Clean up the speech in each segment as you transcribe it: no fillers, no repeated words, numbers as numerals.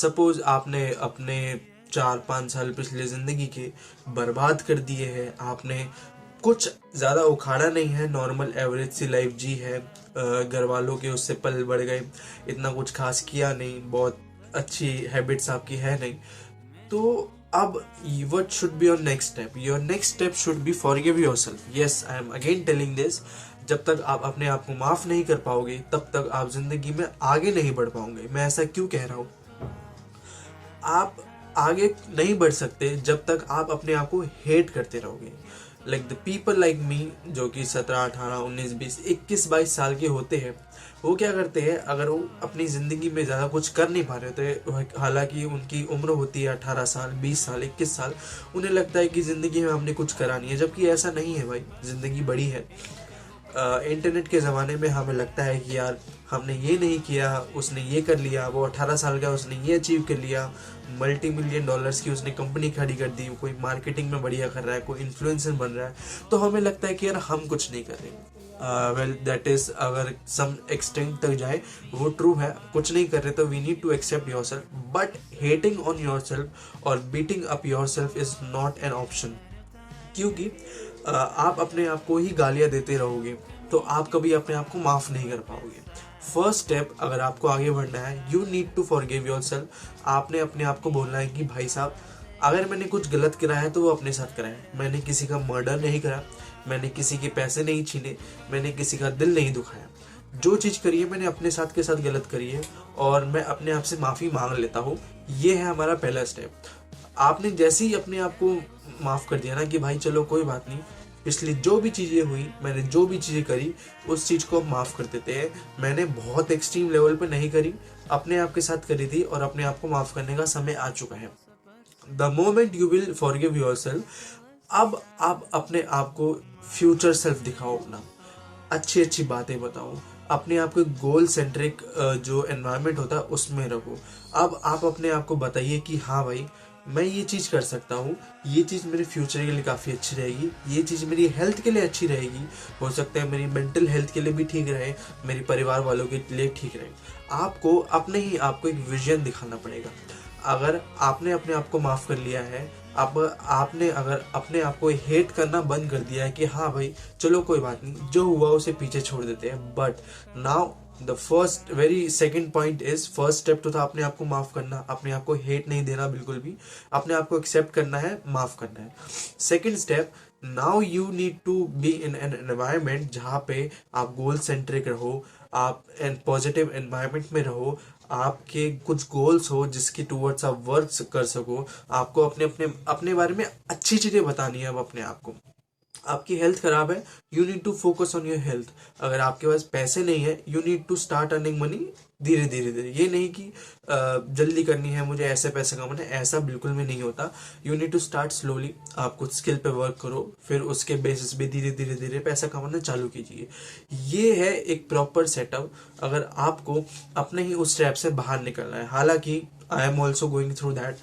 Suppose आपने अपने 4-5 साल पिछले ज़िंदगी के बर्बाद कर दिए हैं, आपने कुछ ज़्यादा उखाड़ा नहीं है, नॉर्मल एवरेज सी लाइफ जी है, घर वालों के उससे पल बढ़ गए, इतना कुछ खास किया नहीं, बहुत अच्छी हैबिट्स आपकी है नहीं, तो अब what should be your next step? Your next step should be forgive yourself. Yes, I am again telling this. जब तक आप अपने आप को माफ नहीं कर पाओगे तब तक आप जिंदगी में आगे नहीं बढ़ पाओगे। मैं ऐसा क्यों कह रहा हूँ? आप आगे नहीं बढ़ सकते जब तक आप अपने आप को हेट करते रहोगे। Like the people like me, जो कि 17, 18, 19, 20, 21, 22 साल के होते हैं, वो क्या करते हैं, अगर वो अपनी ज़िंदगी में ज़्यादा कुछ कर नहीं पा रहे होते, हालांकि उनकी उम्र होती है 18 साल, 20 साल, 21 साल, उन्हें लगता है कि ज़िंदगी में हमने कुछ करा नहीं है, जबकि ऐसा नहीं है भाई। ज़िंदगी बड़ी है। इंटरनेट के ज़माने में हमें लगता है कि यार हमने ये नहीं किया, उसने ये कर लिया, वो 18 साल का उसने ये अचीव कर लिया, मल्टी-मिलियन डॉलर्स की उसने कंपनी खड़ी कर दी, कोई मार्केटिंग में बढ़िया कर रहा है, कोई इन्फ्लुएंसर बन रहा है, तो हमें लगता है कि यार हम कुछ नहीं कर रहे। वेल दैट इज़, अगर सम एक्सटेंट तक जाए वो ट्रू है, कुछ नहीं कर रहे तो we need to accept your self, but hating on your self और beating up your self is not an option. क्योंकि आप अपने आप को ही गालियाँ देते रहोगे तो आप कभी अपने आप को माफ़ नहीं कर पाओगे। फर्स्ट स्टेप, अगर आपको आगे बढ़ना है, you need to forgive yourself. आपने अपने आप को बोलना है कि भाई साहब, अगर मैंने कुछ गलत करा है तो वो अपने साथ करा है। मैंने किसी का मर्डर नहीं करा, मैंने किसी के पैसे नहीं छीने, मैंने किसी का दिल नहीं दुखाया। जो चीज़ करी है मैंने अपने साथ के साथ गलत करी है और मैं अपने आप से माफ़ी मांग लेता हूँ। ये है हमारा पहला स्टेप। आपने जैसे ही अपने आप को माफ़ कर दिया ना कि भाई चलो कोई बात नहीं, पिछली जो भी चीज़ें हुई, मैंने जो भी चीज़ें करी, उस चीज़ को माफ़ कर देते हैं। मैंने बहुत एक्सट्रीम लेवल पे नहीं करी, अपने आप के साथ करी थी और अपने आप को माफ़ करने का समय आ चुका है। The moment you will forgive yourself, अब आप अपने आप को फ्यूचर सेल्फ दिखाओ, अपना अच्छी अच्छी बातें बताओ, अपने आप को गोल सेंट्रिक जो एनवायरनमेंट होता है उसमें रखो। अब आप अपने आप को बताइए कि हाँ भाई, मैं ये चीज़ कर सकता हूँ, ये चीज़ मेरे फ्यूचर के लिए काफ़ी अच्छी रहेगी, ये चीज़ मेरी हेल्थ के लिए अच्छी रहेगी, हो सकता है मेरी मेंटल हेल्थ के लिए भी ठीक रहे, मेरे परिवार वालों के लिए ठीक रहे। आपको अपने ही आपको एक विजन दिखाना पड़ेगा। अगर आपने अपने आप को माफ़ कर लिया है, आपने अगर अपने आप को हेट करना बंद कर दिया है कि हाँ भाई चलो कोई बात नहीं, जो हुआ उसे पीछे छोड़ देते हैं, but now the first very second point is, first step तो था अपने आप को माफ करना, अपने आप को हेट नहीं देना बिल्कुल भी, अपने आप को एक्सेप्ट करना है, माफ करना है। Second step, now you need to be in an environment जहाँ पे आप गोल सेंट्रिक रहो, आप एन पॉजिटिव एनवायरमेंट में रहो, आपके कुछ गोल्स हो जिसकी टूवर्ड्स आप वर्क कर सको। आपको अपने अपने अपने बारे में अच्छी चीजें बतानी है। अब अपने आप को, आपकी हेल्थ खराब है, you need to focus on your health. अगर आपके पास पैसे नहीं है, you need to start earning money धीरे धीरे धीरे। ये नहीं कि जल्दी करनी है मुझे, ऐसे पैसे कमाना है, ऐसा बिल्कुल भी नहीं होता। You need to start slowly. आप कुछ स्किल पे वर्क करो, फिर उसके बेसिस पे धीरे धीरे धीरे पैसा कमाना चालू कीजिए। ये है एक प्रॉपर सेटअप, अगर आपको अपने ही उस ट्रैप से बाहर निकलना है। हालांकि आई am also going through that,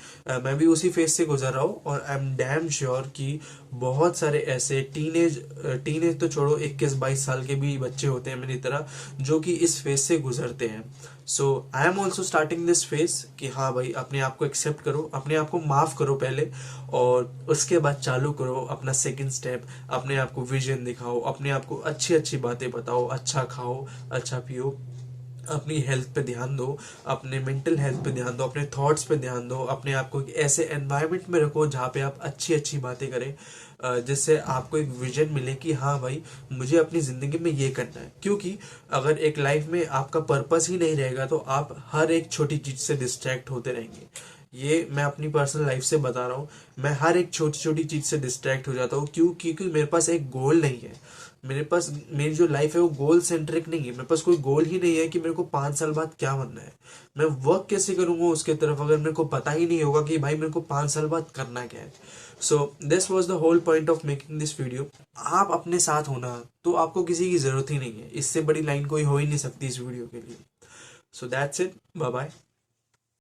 मैं भी उसी फेज से गुजर रहा हूँ और आई एम डैम श्योर कि बहुत सारे ऐसे टीनेज तो छोड़ो, 21-22 साल के भी बच्चे होते हैं मेरी तरह जो कि इस फेज से गुजरते हैं। So I am also starting this phase कि हाँ भाई, अपने आप को एक्सेप्ट करो, अपने आप को माफ करो पहले, और उसके बाद चालू करो अपना सेकंड स्टेप। अपने आप को विजन दिखाओ, अपने आप को अच्छी अच्छी बातें बताओ, अच्छा खाओ, अच्छा पियो, अपनी हेल्थ पे ध्यान दो, अपने मेंटल हेल्थ पे ध्यान दो, अपने थॉट्स पे ध्यान दो, अपने आप को ऐसे एनवायरनमेंट में रखो जहाँ पे आप अच्छी अच्छी बातें करें, जिससे आपको एक विजन मिले कि हाँ भाई मुझे अपनी ज़िंदगी में ये करना है। क्योंकि अगर एक लाइफ में आपका पर्पस ही नहीं रहेगा तो आप हर एक छोटी चीज़ से डिस्ट्रैक्ट होते रहेंगे। ये मैं अपनी पर्सनल लाइफ से बता रहा हूँ, मैं हर एक छोटी छोटी चीज़ से डिस्ट्रैक्ट हो जाता हूँ। क्योंकि मेरे पास एक गोल नहीं है, मेरे पास मेरी जो लाइफ है वो गोल सेंट्रिक नहीं है। मेरे पास कोई गोल ही नहीं है कि मेरे को 5 साल बाद क्या बनना है। मैं वर्क कैसे करूंगा उसके तरफ अगर मेरे को पता ही नहीं होगा कि भाई मेरे को 5 साल बाद करना क्या है। So this was the whole point of making this video. आप अपने साथ होना, तो आपको किसी की जरूरत ही नहीं है। इससे बड़ी लाइन कोई हो ही नहीं सकती इस वीडियो के लिए। So that's it, bye bye.